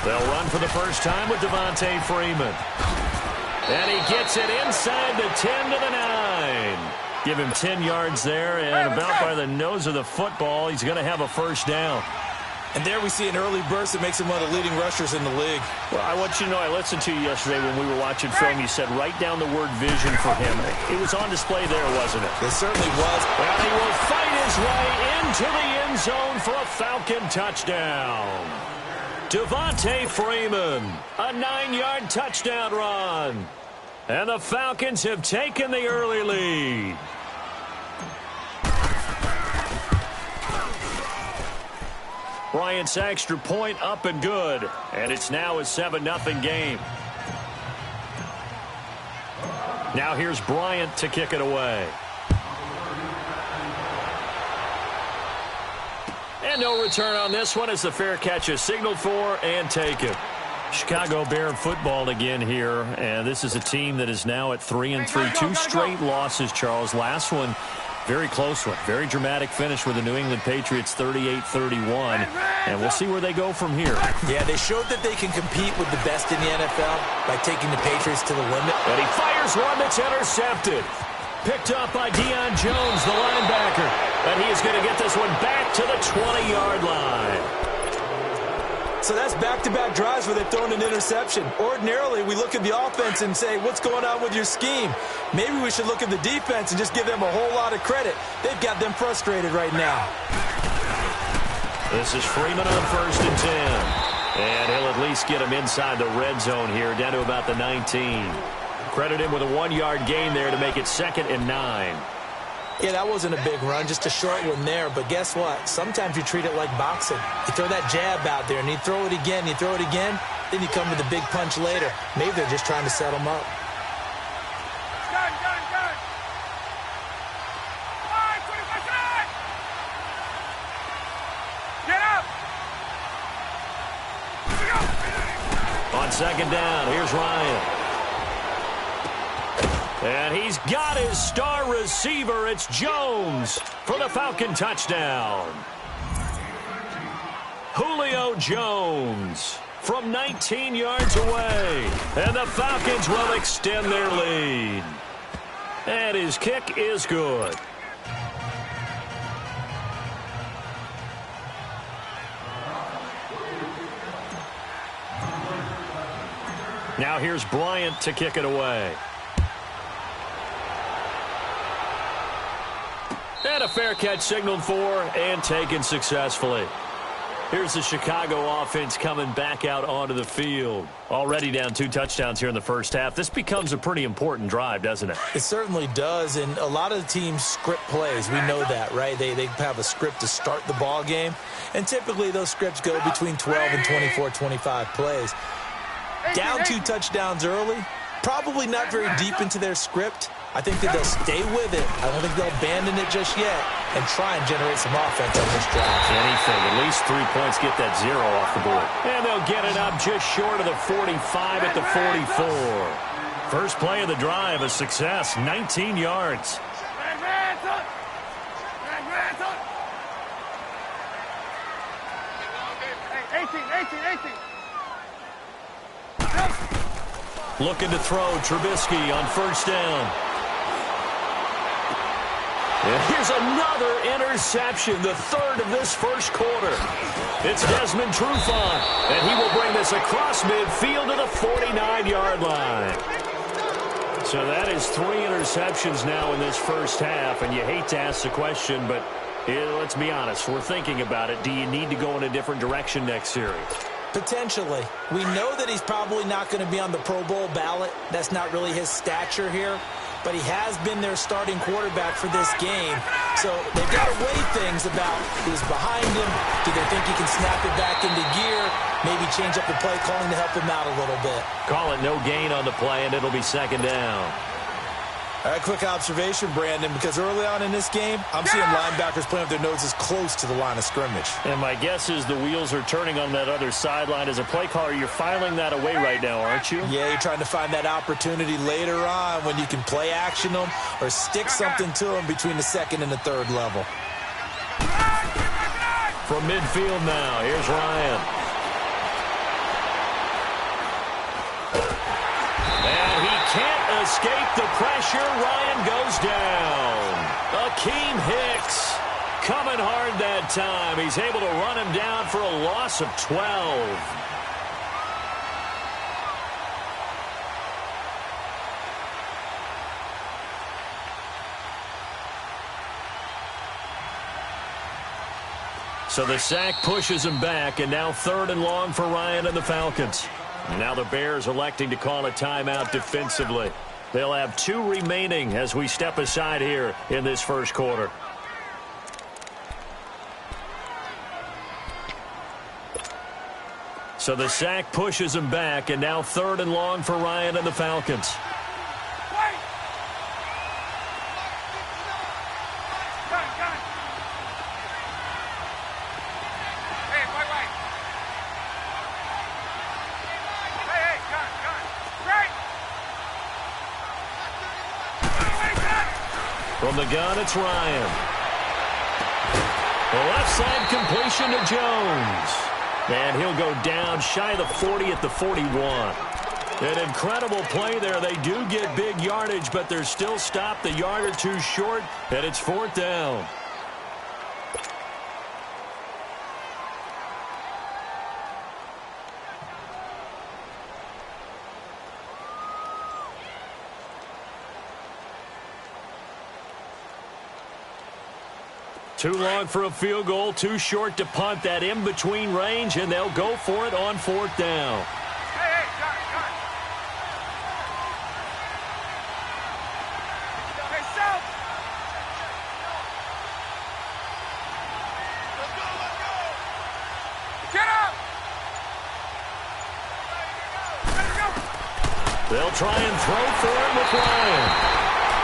They'll run for the first time with Devontae Freeman. And he gets it inside the 10 to the 9. Give him 10 yards there, and about by the nose of the football, he's going to have a first down. And there we see an early burst that makes him one of the leading rushers in the league. Well, I want you to know, I listened to you yesterday when we were watching film. You said write down the word vision for him. It was on display there, wasn't it? It certainly was. Well, he will fight his way into the end zone for a Falcon touchdown. Devontae Freeman, a 9-yard touchdown run. And the Falcons have taken the early lead. Bryant's extra point up and good. And it's now a 7-0 game. Now here's Bryant to kick it away. And no return on this one as the fair catch is signaled for and taken. Chicago Bear football again here, and this is a team that is now at 3-3. 2 straight losses, Charles. Last one, very close one. Very dramatic finish with the New England Patriots 38-31, and we'll see where they go from here. Yeah, they showed that they can compete with the best in the NFL by taking the Patriots to the limit. And he fires one that's intercepted. Picked up by Deion Jones, the linebacker. And he is going to get this one back to the 20-yard line. So that's back-to-back drives where they've thrown an interception. Ordinarily, we look at the offense and say, what's going on with your scheme? Maybe we should look at the defense and just give them a whole lot of credit. They've got them frustrated right now. This is Freeman on 1st and 10. And he'll at least get him inside the red zone here, down to about the 19. Credit him with a 1-yard gain there to make it 2nd and 9. Yeah, that wasn't a big run, just a short one there. But guess what? Sometimes you treat it like boxing. You throw that jab out there, and you throw it again, you throw it again, then you come with a big punch later. Maybe they're just trying to set them up. Get up! On 2nd down, here's Ryan. And he's got his star receiver. It's Jones for the Falcon touchdown. Julio Jones from 19 yards away. And the Falcons will extend their lead. And his kick is good. Now here's Bryant to kick it away. And a fair catch signaled for and taken successfully. Here's the Chicago offense coming back out onto the field. Already down 2 touchdowns here in the first half. This becomes a pretty important drive, doesn't it? It certainly does, and a lot of the teams script plays. We know that, right? They have a script to start the ball game, and typically those scripts go between 12 and 24, 25 plays. Down 2 touchdowns early, probably not very deep into their script. I think that they'll stay with it. I don't think they'll abandon it just yet and try and generate some offense on this drive. Anything. At least 3 points, get that 0 off the board. And they'll get it up just short of the 45 at the 44. First play of the drive, a success, 19 yards. 18. Looking to throw, Trubisky on 1st down. And here's another interception, the 3rd of this first quarter. It's Desmond Trufant, and he will bring this across midfield to the 49-yard line. So that is 3 interceptions now in this first half, and you hate to ask the question, but let's be honest, we're thinking about it. Do you need to go in a different direction next series? Potentially. We know that he's probably not going to be on the Pro Bowl ballot. That's not really his stature here. But he has been their starting quarterback for this game. So they've got to weigh things about who's behind him. Do they think he can snap it back into gear? Maybe change up the play calling to help him out a little bit. Call it no gain on the play, and it'll be 2nd down. All right, quick observation, Brandon, because early on in this game, I'm seeing linebackers playing with their noses close to the line of scrimmage. And my guess is the wheels are turning on that other sideline. As a play caller, you're filing that away right now, aren't you? Yeah, you're trying to find that opportunity later on when you can play action them or stick something to them between the 2nd and the 3rd level. From midfield now, here's Ryan. escape the pressure. Ryan goes down. Akeem Hicks coming hard that time. He's able to run him down for a loss of 12. So the sack pushes him back, and now 3rd and long for Ryan and the Falcons. Now the Bears electing to call a timeout defensively. They'll have 2 remaining as we step aside here in this first quarter. So the sack pushes him back, and now 3rd and long for Ryan and the Falcons. From the gun, it's Ryan. The left side completion to Jones. And he'll go down shy of the 40 at the 41. An incredible play there. They do get big yardage, but they're still stopped a yard or 2 short, and it's 4th down. Too long for a field goal, too short to punt. That in-between range, and they'll go for it on 4th down. Hey, John. Hey, South. Let's go. Get up. They'll try and throw for it with Ryan.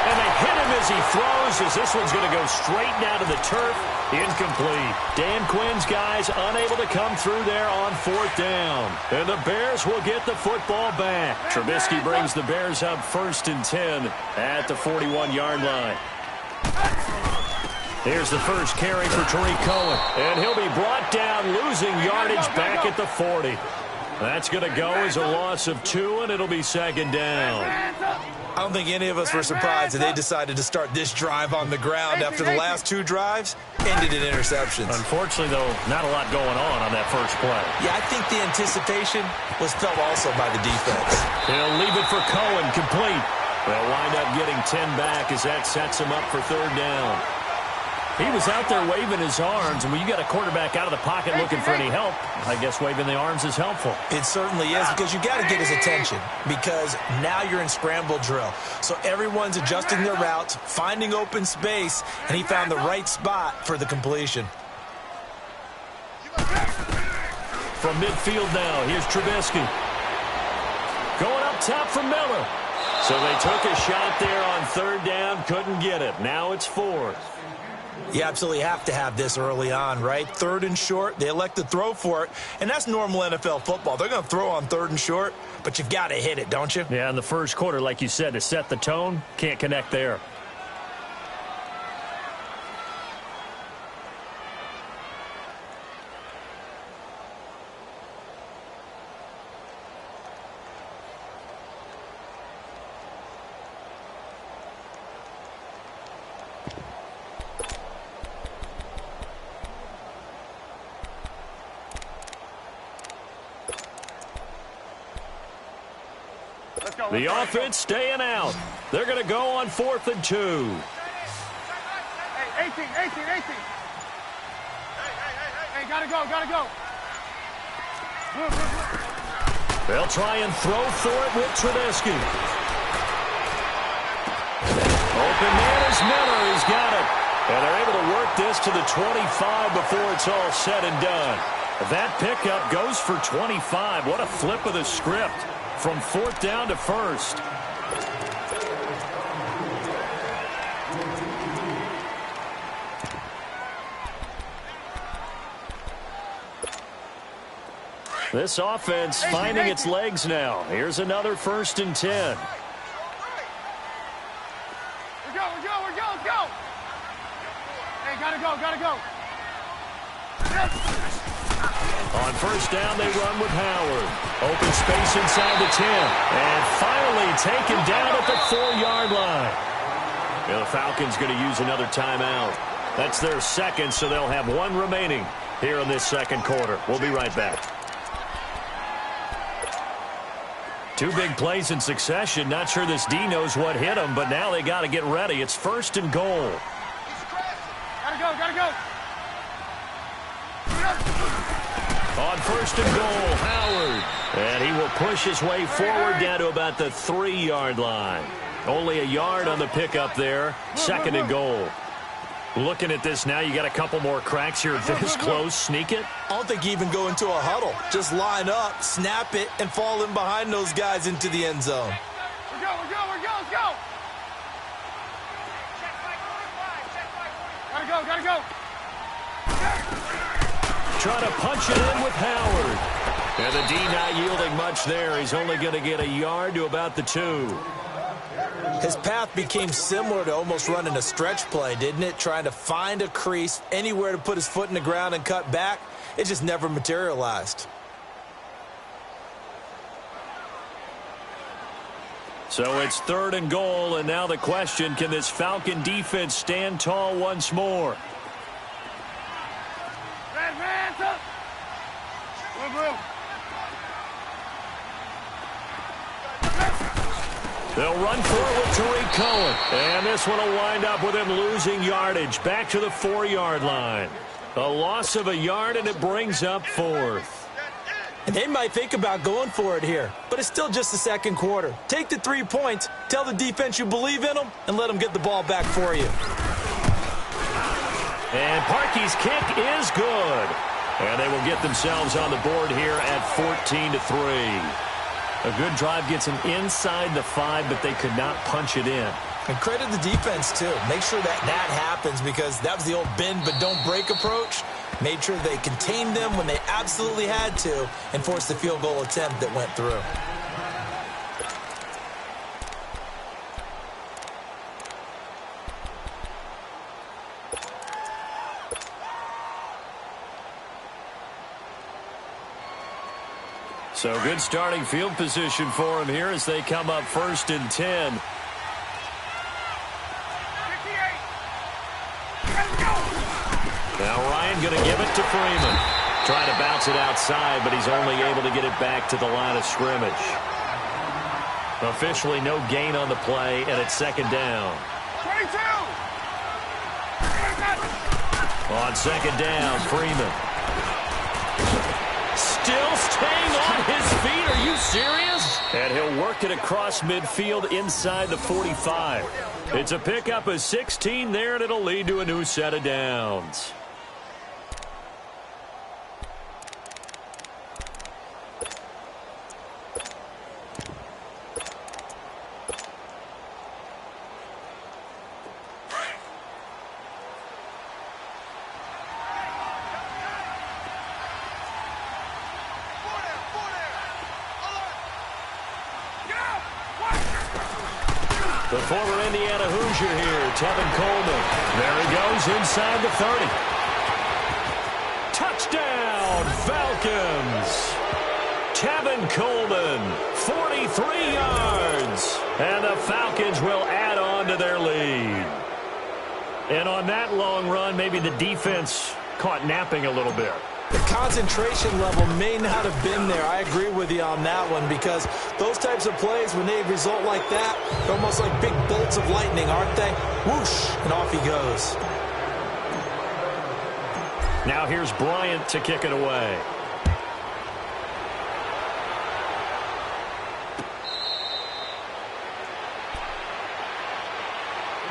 And they hit him as he throws, as this one's going to go straight down to the turf. Incomplete. Dan Quinn's guys unable to come through there on 4th down. And the Bears will get the football back. Trubisky brings the Bears up 1st and 10 at the 41-yard line. Here's the first carry for Tariq Cohen. And he'll be brought down, losing yardage back at the 40. That's going to go as a loss of 2, and it'll be 2nd down. I don't think any of us were surprised that they decided to start this drive on the ground after the last 2 drives ended in interceptions. Unfortunately, though, not a lot going on that first play. Yeah, I think the anticipation was felt also by the defense. He'll leave it for Cohen, complete. They'll wind up getting 10 back as that sets him up for 3rd down. He was out there waving his arms, and when you got a quarterback out of the pocket looking for any help, I guess waving the arms is helpful. It certainly is, because you got to get his attention, because now you're in scramble drill. So everyone's adjusting their routes, finding open space, and he found the right spot for the completion. From midfield now, here's Trubisky. Going up top for Miller. So they took a shot there on 3rd down, couldn't get it. Now it's 4th. You absolutely have to have this early on, right? 3rd and short, they elect to throw for it, and that's normal NFL football. They're going to throw on 3rd and short, but you've got to hit it, don't you? Yeah, in the first quarter, like you said, to set the tone, can't connect there. The offense staying out. They're going to go on 4th and 2. Hey, 18. Hey, gotta go. Move. They'll try and throw for it with Trubisky. Open man is Miller. He's got it. And they're able to work this to the 25 before it's all said and done. That pickup goes for 25. What a flip of the script. From 4th down to 1st. This offense finding its legs now. Here's another 1st and 10. We're go. Let's go. Hey, gotta go. On first down, they run with Howard. Open space inside the 10. And finally taken down at the 4-yard line. Yeah, the Falcons going to use another timeout. That's their second, so they'll have one remaining here in this second quarter. We'll be right back. Two big plays in succession. Not sure this D knows what hit them, but now they got to get ready. It's first and goal. Gotta go, gotta go. On first and goal, Howard. And he will push his way forward down to about the 3-yard line. Only a yard on the pickup there. Second and goal. Looking at this now, you got a couple more cracks here this close. Sneak it? I don't think you even go into a huddle. Just line up, snap it, and fall in behind those guys into the end zone. We're go, let's go. Gotta go. Trying to punch it in with Howard. And the D not yielding much there. He's only going to get a yard to about the 2. His path became similar to almost running a stretch play, didn't it? Trying to find a crease, anywhere to put his foot in the ground and cut back. It just never materialized. So it's third and goal, and now the question, can this Falcon defense stand tall once more? Hands up. Blue. They'll run for it with Tariq Cohen. And this one will wind up with him losing yardage back to the 4-yard line. A loss of a yard, and it brings up fourth. And they might think about going for it here, but it's still just the second quarter. Take the 3 points, tell the defense you believe in them, and let them get the ball back for you. And Parkey's kick is good. And they will get themselves on the board here at 14-3. A good drive gets them inside the 5, but they could not punch it in. And credit the defense, too. Make sure that happens, because that was the old bend but don't break approach. Made sure they contained them when they absolutely had to and forced the field goal attempt that went through. So good starting field position for them here as they come up first and 10. Now Ryan going to give it to Freeman. Trying to bounce it outside, but he's only able to get it back to the line of scrimmage. Officially no gain on the play, and it's second down. 22. On second down, Freeman. Still staying on his feet. Are you serious? And he'll work it across midfield inside the 45. It's a pickup of 16 there, and it'll lead to a new set of downs. The former Indiana Hoosier here, Tevin Coleman. There he goes inside the 30. Touchdown, Falcons. Tevin Coleman, 43 yards. And the Falcons will add on to their lead. And on that long run, maybe the defense caught napping a little bit. The concentration level may not have been there. I agree with you on that one, because those types of plays, when they result like that, they're almost like big bolts of lightning, aren't they? Whoosh, and off he goes. Now here's Bryant to kick it away.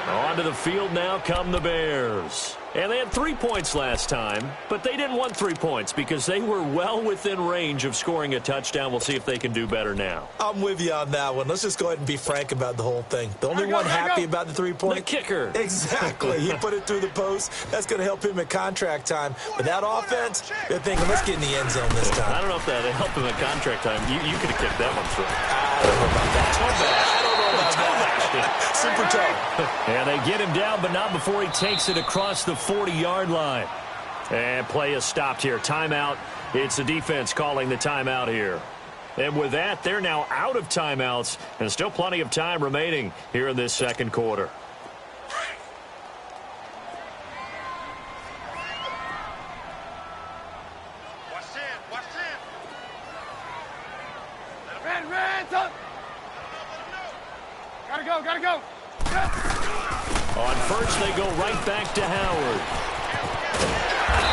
Onto the field now come the Bears. And they had 3 points last time, but they didn't want 3 points because they were well within range of scoring a touchdown. We'll see if they can do better now. I'm with you on that one. Let's just go ahead and be frank about the whole thing. The only one happy about the 3 point. The kicker. Exactly. He put it through the post. That's going to help him at contract time. But that offense, they're thinking, let's get in the end zone this time. I don't know if that helped him at contract time. You could have kicked that one through. I don't know about that. I don't know about that. Super tough. And they get him down, but not before he takes it across the 40-yard line. And play is stopped here. Timeout It's the defense calling the timeout here. And with that, they're now out of timeouts, and still plenty of time remaining here in this second quarter. Gotta go. On first, they go right back to Howard.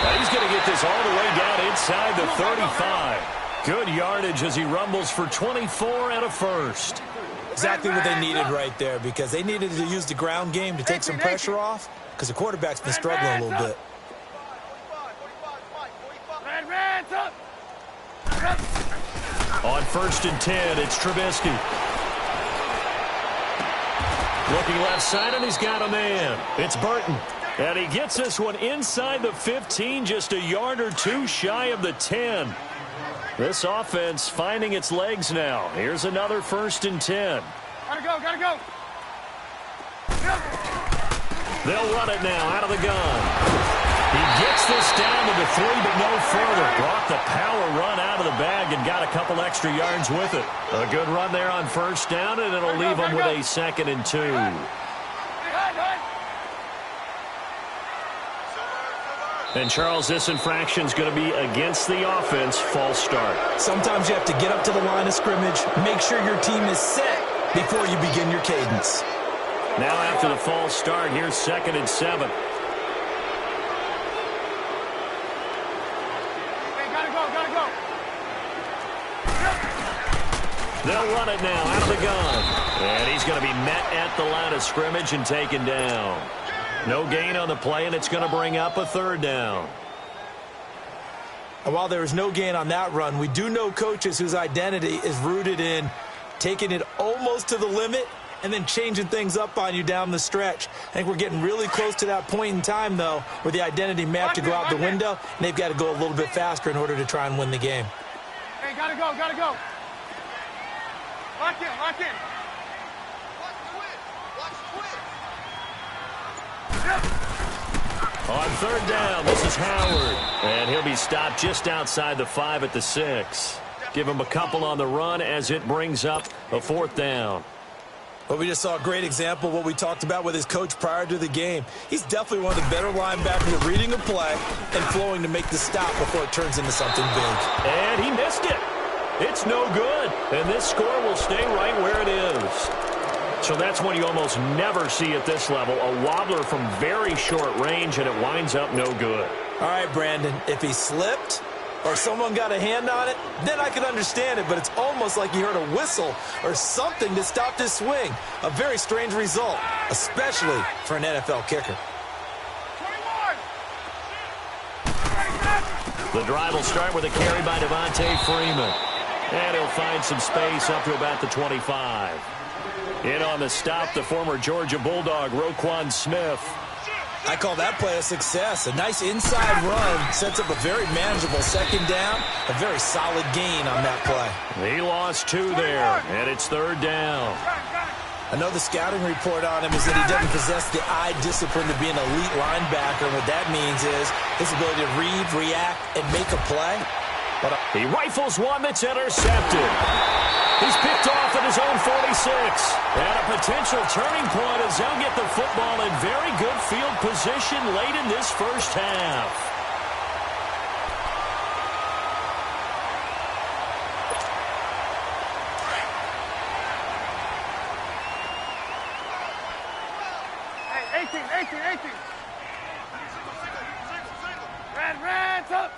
Now he's going to get this all the way down inside the 35. Good yardage as he rumbles for 24 and a first. Exactly what they needed right there, because they needed to use the ground game to take some pressure off, because the quarterback's been struggling a little bit. On first and 10, it's Trubisky. Looking left side, and he's got a man. It's Burton. And he gets this one inside the 15, just a yard or two shy of the 10. This offense finding its legs now. Here's another first and 10. Gotta go. They'll run it now out of the gun. He gets this down to the 3, but no further. Brought the power run out of the bag and got a couple extra yards with it. A good run there on first down, and it'll leave them with a 2nd and 2. And, Charles, this infraction's going to be against the offense. False start. Sometimes you have to get up to the line of scrimmage, make sure your team is set before you begin your cadence. Now after the false start, here's 2nd and 7. They'll run it now out of the gun. And he's going to be met at the line of scrimmage and taken down. No gain on the play, and it's going to bring up a 3rd down. And while there is no gain on that run, we do know coaches whose identity is rooted in taking it almost to the limit and then changing things up on you down the stretch. I think we're getting really close to that point in time, though, where the identity may have to go out the window, and they've got to go a little bit faster in order to try and win the game. Hey, gotta go. Lock in. Watch On 3rd down, this is Howard. And he'll be stopped just outside the 5 at the 6. Give him a couple on the run as it brings up a 4th down. Well, we just saw a great example of what we talked about with his coach prior to the game. He's definitely one of the better linebackers at reading a play and flowing to make the stop before it turns into something big. And he missed it. It's no good. And this score will stay right where it is. So that's one you almost never see at this level. A wobbler from very short range, and it winds up no good. All right, Brandon, if he slipped or someone got a hand on it, then I could understand it, but it's almost like he heard a whistle or something that stopped his swing. A very strange result, especially for an NFL kicker. 21. The drive will start with a carry by Devontae Freeman. And he'll find some space up to about the 25. In on the stop, the former Georgia Bulldog, Roquan Smith. I call that play a success. A nice inside run sets up a very manageable 2nd down. A very solid gain on that play. He lost 2 there, and it's 3rd down. I know the scouting report on him is that he doesn't possess the eye discipline to be an elite linebacker. What that means is his ability to read, react, and make a play. But he rifles one that's intercepted. He's picked off at his own 46. And a potential turning point as they'll get the football in very good field position late in this first half. Hey, 18. Red up.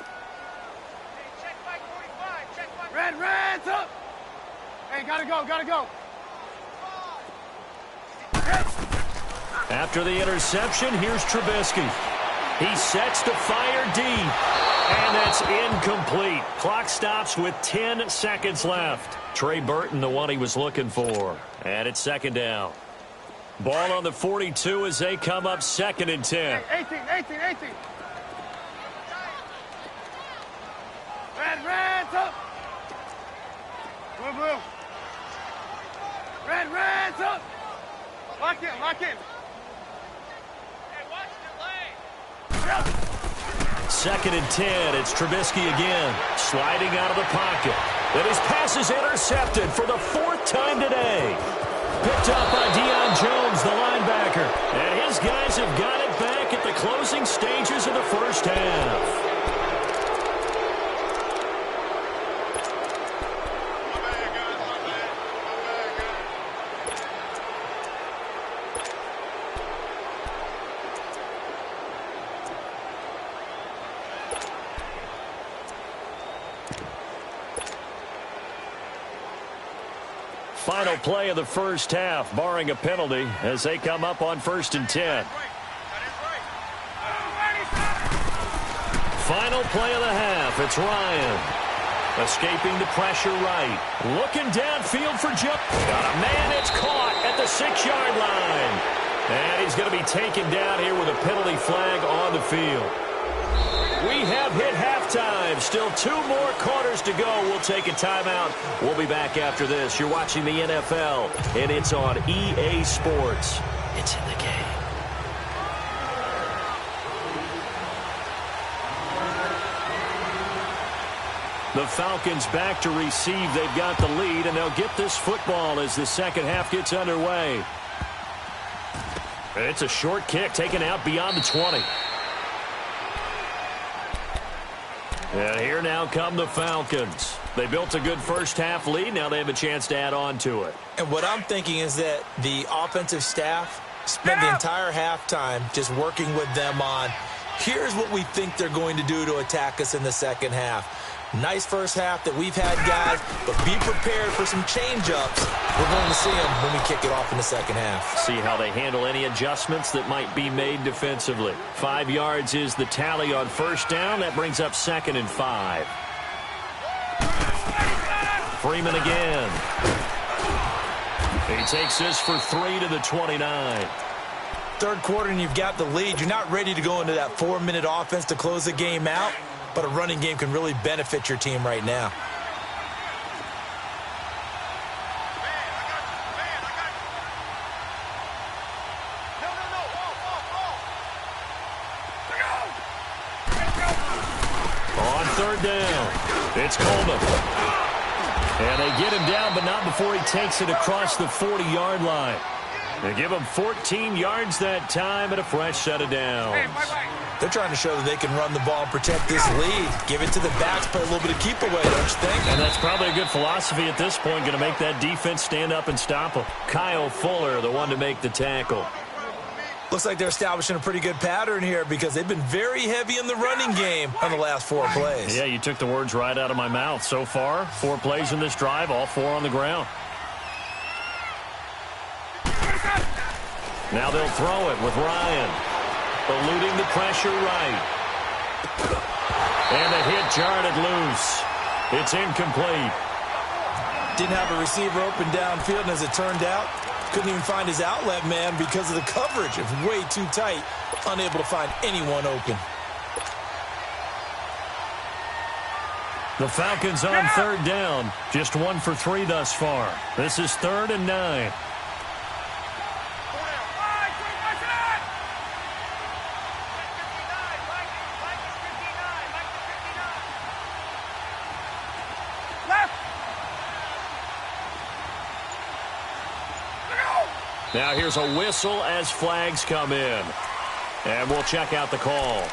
Red up. Hey, gotta go. After the interception, here's Trubisky. He sets to fire deep, and that's incomplete. Clock stops with 10 seconds left. Trey Burton, the one he was looking for. And it's 2nd down. Ball on the 42 as they come up 2nd and 10. Hey, 18. Red up. Blue. Red up. Lock in. 2nd and 10. It's Trubisky again, sliding out of the pocket. And his pass is intercepted for the 4th time today. Picked up by Deion Jones, the linebacker. And his guys have got it back at the closing stages of the first half. Final play of the first half, barring a penalty, as they come up on 1st and 10. Final play of the half. It's Ryan. Escaping the pressure right. Looking downfield for jump. Got a man. It's caught at the 6-yard line. And he's going to be taken down here with a penalty flag on the field. We have hit halftime. Still 2 more quarters to go. We'll take a timeout. We'll be back after this. You're watching the NFL, and it's on EA Sports. It's in the game. The Falcons back to receive. They've got the lead, and they'll get this football as the second half gets underway. It's a short kick taken out beyond the 20. And here now come the Falcons. They built a good first half lead. Now they have a chance to add on to it. And what I'm thinking is that the offensive staff spent the entire halftime just working with them on, here's what we think they're going to do to attack us in the second half. Nice first half that we've had, guys, but be prepared for some change-ups. We're going to see them when we kick it off in the second half. See how they handle any adjustments that might be made defensively. 5 yards is the tally on first down. That brings up 2nd and 5. Freeman again. He takes this for 3 to the 29. Third quarter and you've got the lead. You're not ready to go into that 4-minute offense to close the game out. But a running game can really benefit your team right now. On 3rd down, it's Coleman. And they get him down, but not before he takes it across the 40-yard line. They give him 14 yards that time and a fresh set of downs. They're trying to show that they can run the ball and protect this lead. Give it to the backs, play a little bit of keep away, don't you think? And that's probably a good philosophy at this point, going to make that defense stand up and stop them. Kyle Fuller, the one to make the tackle. Looks like they're establishing a pretty good pattern here because they've been very heavy in the running game on the last 4 plays. Yeah, you took the words right out of my mouth. So far, 4 plays in this drive, all 4 on the ground. Now they'll throw it with Ryan. Eluding the pressure right. And the hit jarred it loose. It's incomplete. Didn't have a receiver open downfield, and as it turned out, couldn't even find his outlet man because of the coverage. It was way too tight, unable to find anyone open. The Falcons on 3rd down. Just 1 for 3 thus far. This is 3rd and 9. Now here's a whistle as flags come in. And we'll check out the call.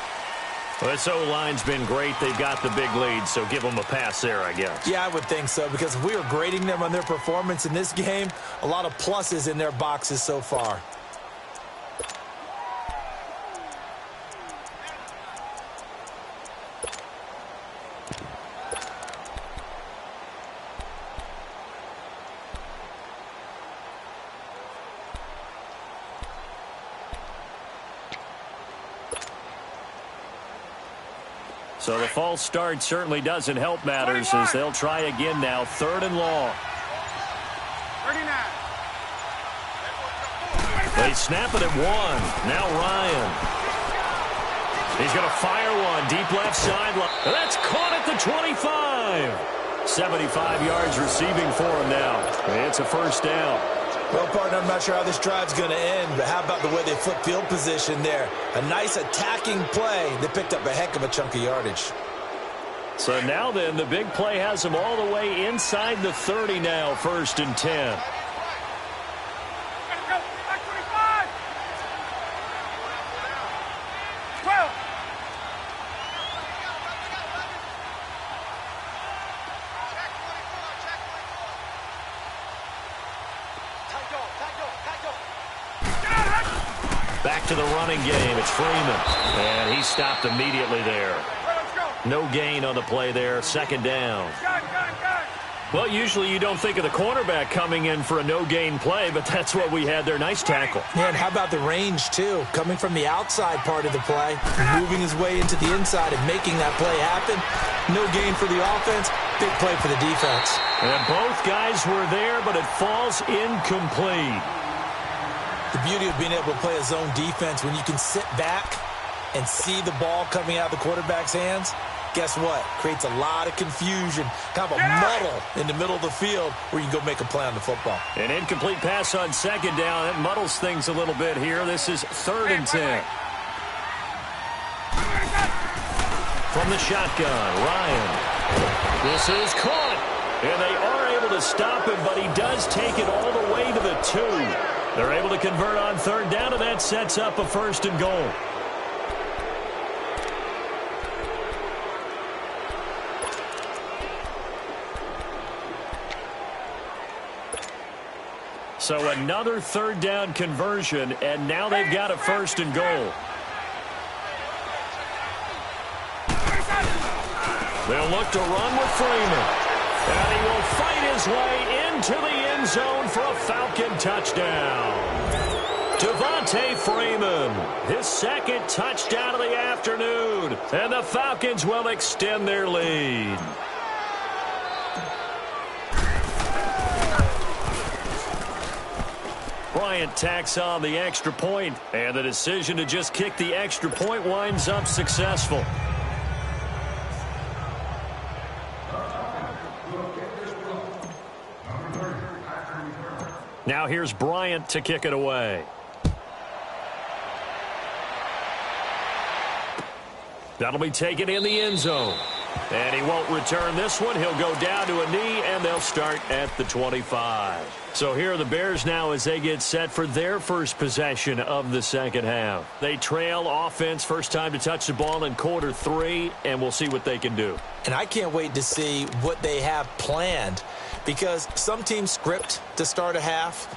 This O-line's been great. They've got the big lead, so give them a pass there, I guess. Yeah, I would think so, because if we were grading them on their performance in this game, a lot of pluses in their boxes so far. So the false start certainly doesn't help matters as they'll try again now. 3rd and long. 39. They snap it at 1. Now Ryan. He's going to fire one. Deep left sideline. That's caught at the 25. 75 yards receiving for him now. It's a first down. Well, partner, I'm not sure how this drive's going to end, but how about the way they flip field position there? A nice attacking play. They picked up a heck of a chunk of yardage. So now then, the big play has them all the way inside the 30 now, 1st and 10. Back to the running game. It's Freeman. And he stopped immediately there. No gain on the play there. 2nd down. Well, usually you don't think of the cornerback coming in for a no-gain play, but that's what we had there. Nice tackle. Yeah, and how about the range, too? Coming from the outside part of the play, moving his way into the inside and making that play happen. No gain for the offense. Big play for the defense. And both guys were there, but it falls incomplete. The beauty of being able to play a zone defense when you can sit back and see the ball coming out of the quarterback's hands, guess what? Creates a lot of confusion, kind of a muddle in the middle of the field where you can go make a play on the football. An incomplete pass on 2nd down. It muddles things a little bit here. This is 3rd and 10. From the shotgun, Ryan. This is caught. And they are able to stop him, but he does take it all the way to the 2. They're able to convert on 3rd down, and that sets up a 1st and goal. So another 3rd down conversion, and now they've got a 1st and goal. They'll look to run with Freeman. And he will fight his way into the end zone for a Falcon touchdown. Devontae Freeman, his 2nd touchdown of the afternoon. And the Falcons will extend their lead. Bryant tacks on the extra point, and the decision to just kick the extra point winds up successful. Now here's Bryant to kick it away. That'll be taken in the end zone. And he won't return this one. He'll go down to a knee, and they'll start at the 25. So here are the Bears now as they get set for their first possession of the 2nd half. They trail offense, first time to touch the ball in quarter 3, and we'll see what they can do. And I can't wait to see what they have planned, because some teams script to start a half.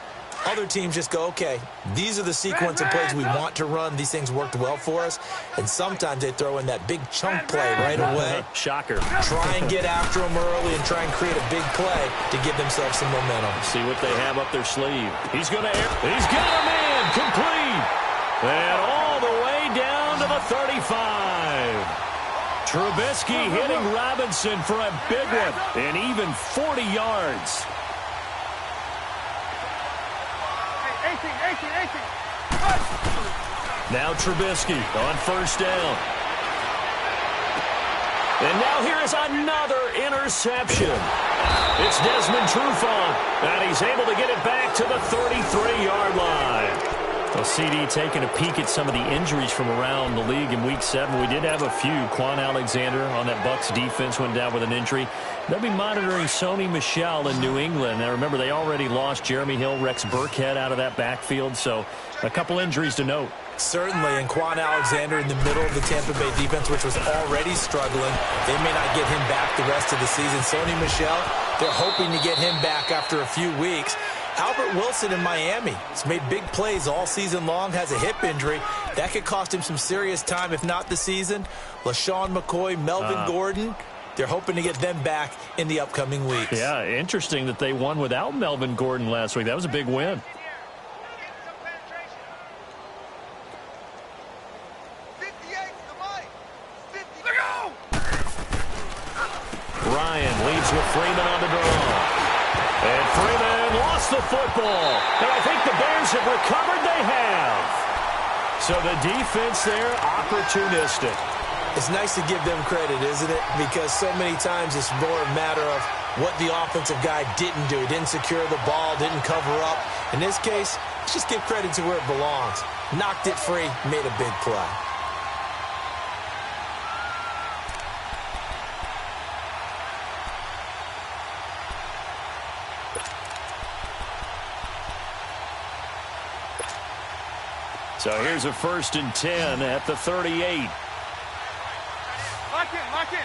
Other teams just go, okay, these are the sequence of plays we want to run. These things worked well for us. And sometimes they throw in that big chunk play right away. Shocker. Try and get after them early and try and create a big play to give themselves some momentum. See what they have up their sleeve. He's going to air. He's got a man complete. And all the way down to the 35. Trubisky hitting Robinson for a big one. And even 40 yards. 18. Now Trubisky on 1st down. And now here is another interception. It's Desmond Trufant, and he's able to get it back to the 33-yard line. Well, CD taking a peek at some of the injuries from around the league in Week 7. We did have a few. Quan Alexander on that Bucs defense went down with an injury. They'll be monitoring Sony Michel in New England. Now, remember, they already lost Jeremy Hill, Rex Burkhead out of that backfield, so a couple injuries to note. Certainly, and Quan Alexander in the middle of the Tampa Bay defense, which was already struggling. They may not get him back the rest of the season. Sony Michel, they're hoping to get him back after a few weeks. Albert Wilson in Miami has made big plays all season long, has a hip injury. That could cost him some serious time, if not the season. LaShawn McCoy, Melvin Gordon, they're hoping to get them back in the upcoming weeks. Yeah, interesting that they won without Melvin Gordon last week. That was a big win. Ryan leads with Freeman on the draw. And Freeman lost the football. And I think the Bears have recovered. They have. So the defense there, opportunistic. It's nice to give them credit, isn't it? Because so many times it's more a matter of what the offensive guy didn't do. He didn't secure the ball, didn't cover up. In this case, let's just give credit to where it belongs. Knocked it free, made a big play. So here's a 1st and 10 at the 38. Lock in, lock in.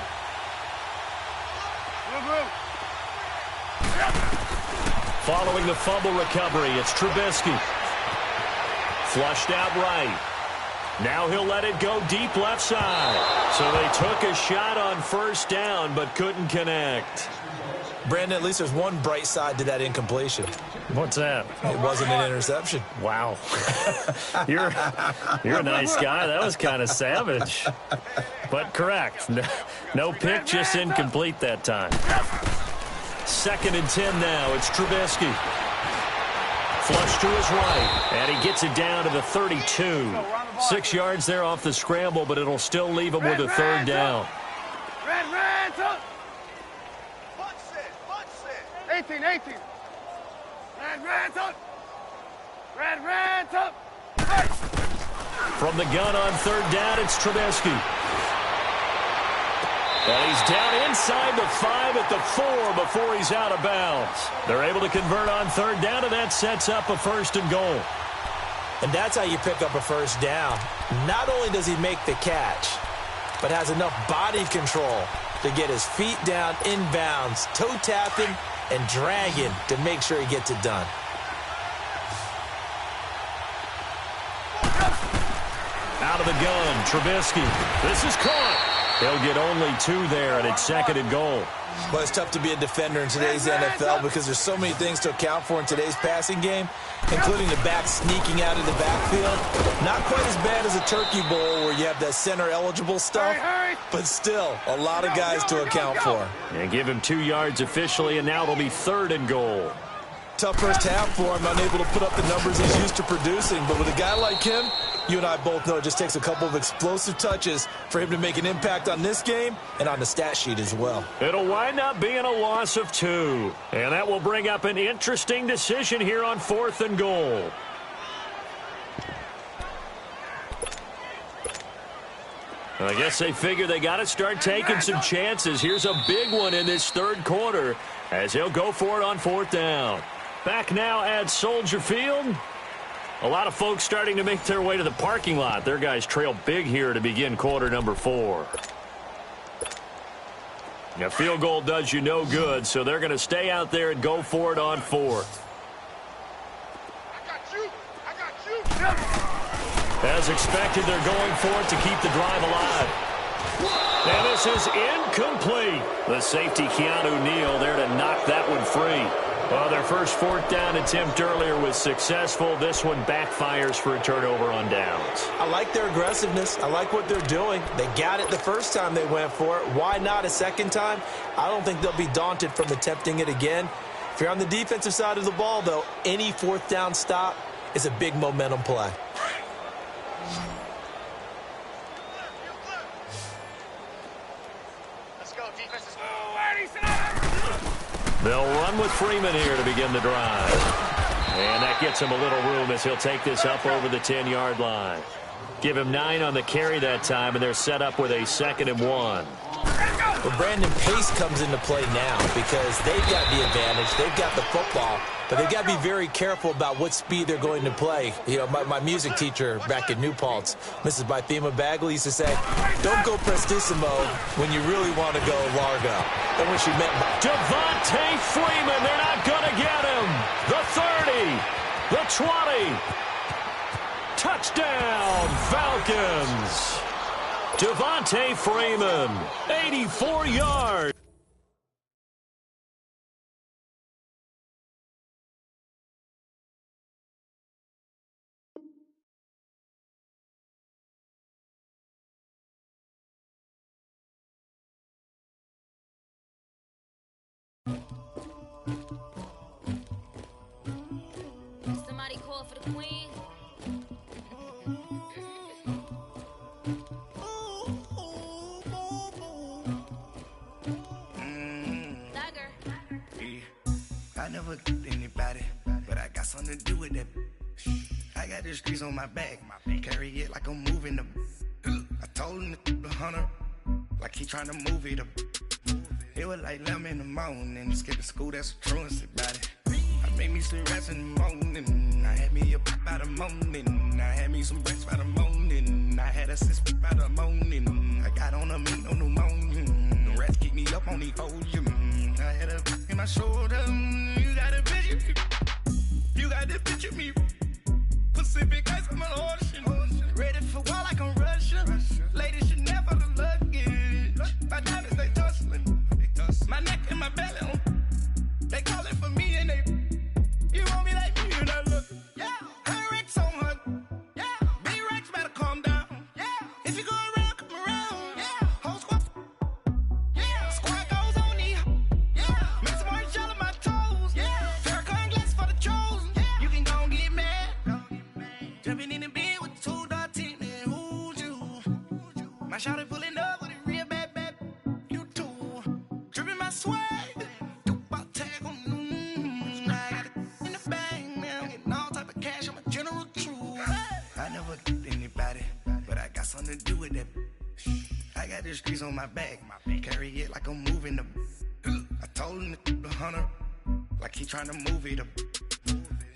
Blue, blue. Following the fumble recovery, it's Trubisky. Flushed out right. Now he'll let it go deep left side. So they took a shot on 1st down, but couldn't connect. Brandon, at least there's one bright side to that incompletion. What's that? It wasn't an interception. Wow. You're a nice guy. That was kind of savage. But correct. No pick, just incomplete that time. 2nd and 10 now. It's Trubisky. Flush to his right. And he gets it down to the 32. 6 yards there off the scramble, but it'll still leave him with a 3rd down. Red, up. 18, 18. Red, up. Red, up. Hey. From the gun on 3rd down, it's Trubisky. And he's down inside the 5 at the 4 before he's out of bounds. They're able to convert on 3rd down, and that sets up a 1st and goal. And that's how you pick up a 1st down. Not only does he make the catch, but has enough body control to get his feet down inbounds, toe tapping, and dragging to make sure he gets it done. Out of the gun, Trubisky. This is caught. He'll get only 2 there, and it's 2nd and goal. Well, it's tough to be a defender in today's NFL because there's so many things to account for in today's passing game, including the back sneaking out of the backfield. Not quite as bad as a turkey bowl where you have that center-eligible stuff, but still a lot of guys to account for. And give him 2 yards officially, and now it'll be 3rd and goal. Tough first half for him, unable to put up the numbers he's used to producing, but with a guy like him, you and I both know it just takes a couple of explosive touches for him to make an impact on this game and on the stat sheet as well. It'll wind up being a loss of 2. And that will bring up an interesting decision here on 4th and goal. I guess they figure they got to start taking some chances. Here's a big one in this 3rd quarter as he'll go for it on 4th down. Back now at Soldier Field. A lot of folks starting to make their way to the parking lot. Their guys trail big here to begin quarter number 4. A field goal does you no good, so they're going to stay out there and go for it on 4th. I got you. As expected, they're going for it to keep the drive alive. And this is incomplete. The safety, Keanu Neal, there to knock that one free. Well, their first 4th down attempt earlier was successful. This one backfires for a turnover on downs. I like their aggressiveness. I like what they're doing. They got it the first time they went for it. Why not a second time? I don't think they'll be daunted from attempting it again. If you're on the defensive side of the ball, though, any 4th down stop is a big momentum play. Let's go, defense. They'll run with Freeman here to begin the drive. And that gets him a little room as he'll take this up over the 10-yard line. Give him 9 on the carry that time, and they're set up with a 2nd and 1. Well, Brandon, pace comes into play now because they've got the advantage. They've got the football, but they've got to be very careful about what speed they're going to play. You know, my music teacher back in New Paltz, Mrs. Bythema Bagley, used to say, don't go prestissimo when you really want to go largo. And when she meant Devontae Freeman, they're not going to get him. The 30, the 20. Touchdown, Falcons. Devontae Freeman, 84 yards. Somebody call for the queen. Dagger. got the streets on my back. Carry it like I'm moving the. I told him the hunter, like he trying to move it up. It was like 11 in the morning. Skipping school, that's a truancy about it. I made me some rest in the morning. I had me up by the morning. I had me some breaks by the morning. I had a sis by the morning. I got on a meat on the morning. The rats keep me up on the podium. I had a in my shoulder. You got a picture. You got the picture me. Pacific ice on my ocean. Ready for war like I'm Russian. Ladies should never the luggage. My diamonds they tussling. My neck and my belly on. They calling for me and they. You want me like me and I look. Yeah. Her Rex on her. Yeah. Big Rex better calm down. Yeah. If you go around, come around. Yeah. Whole squad. Yeah. Squad goes on me. Yeah. Make some orange gel on my toes. Yeah. Farrakhan glass for the chosen. Yeah. You can go and get mad. Jumping in the bed with 2 dark teeth and who's you? My shawty pulling up with a real bad. You too. Dripping my swag. Something to do with that. I got the streets on my back. Carry it like I'm moving the. I told him the hunter, like he trying to move it up.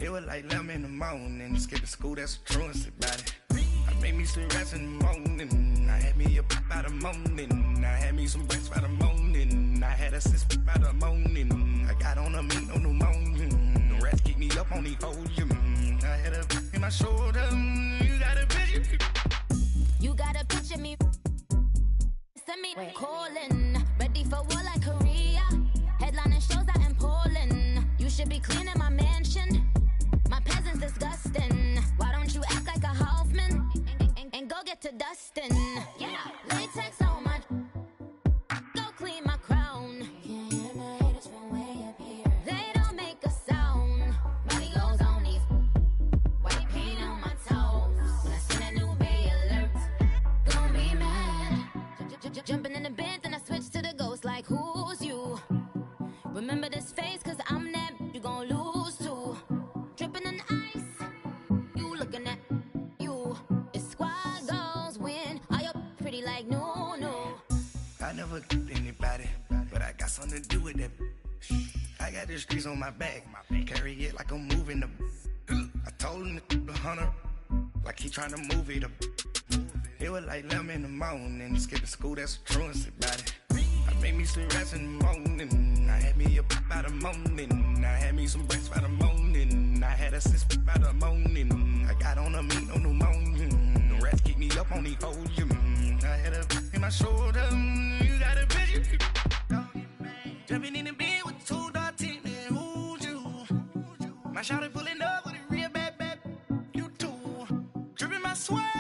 It was like 11 in the morning. Skipping school, that's a truancy about it. I made me some rest in the morning. I had me up by the morning. I had me some breaks by the morning. I had a sis by the morning. I got on a meat on the morning. The rats keep me up on the podium. I had a in my shoulder. You got a picture. You gotta picture me. Send me calling. Ready for war like Korea. Headlining shows out in Poland. You should be cleaning my mansion. My peasants disgusting. Why don't you act like a Hoffman and go get to dustin'? Yeah, latex on my. Go clean my crown. Can't hear my haters from way up here. They don't make a sound. Money goes on these. White paint on my toes. When I send a new Bay alert, don't be mad. Jumping in the bed, then I switch to the ghost like who's you? Remember this face, cause I'm that you gon' lose too. Dripping in ice, you looking at you. It's squad goals win. Are you pretty like no? I never did anybody, but I got something to do with that. I got the streets on my back. Carry it like I'm moving the. I told him the hunter, like he trying to move it up. It was like 11 in the morning. Skipping school, that's a truancy about it. I made me some rest in the morning. I had me up by the morning. I had me some breaks by the morning. I had a sis by the morning. I got on a meat on the morning. The rats keep me up on the podium. I had a in my shoulder. You got a picture. Jumping in the bed with 2 dark teeth and who's you? My shawty pulling up with a real bad. You too. Dripping my swag.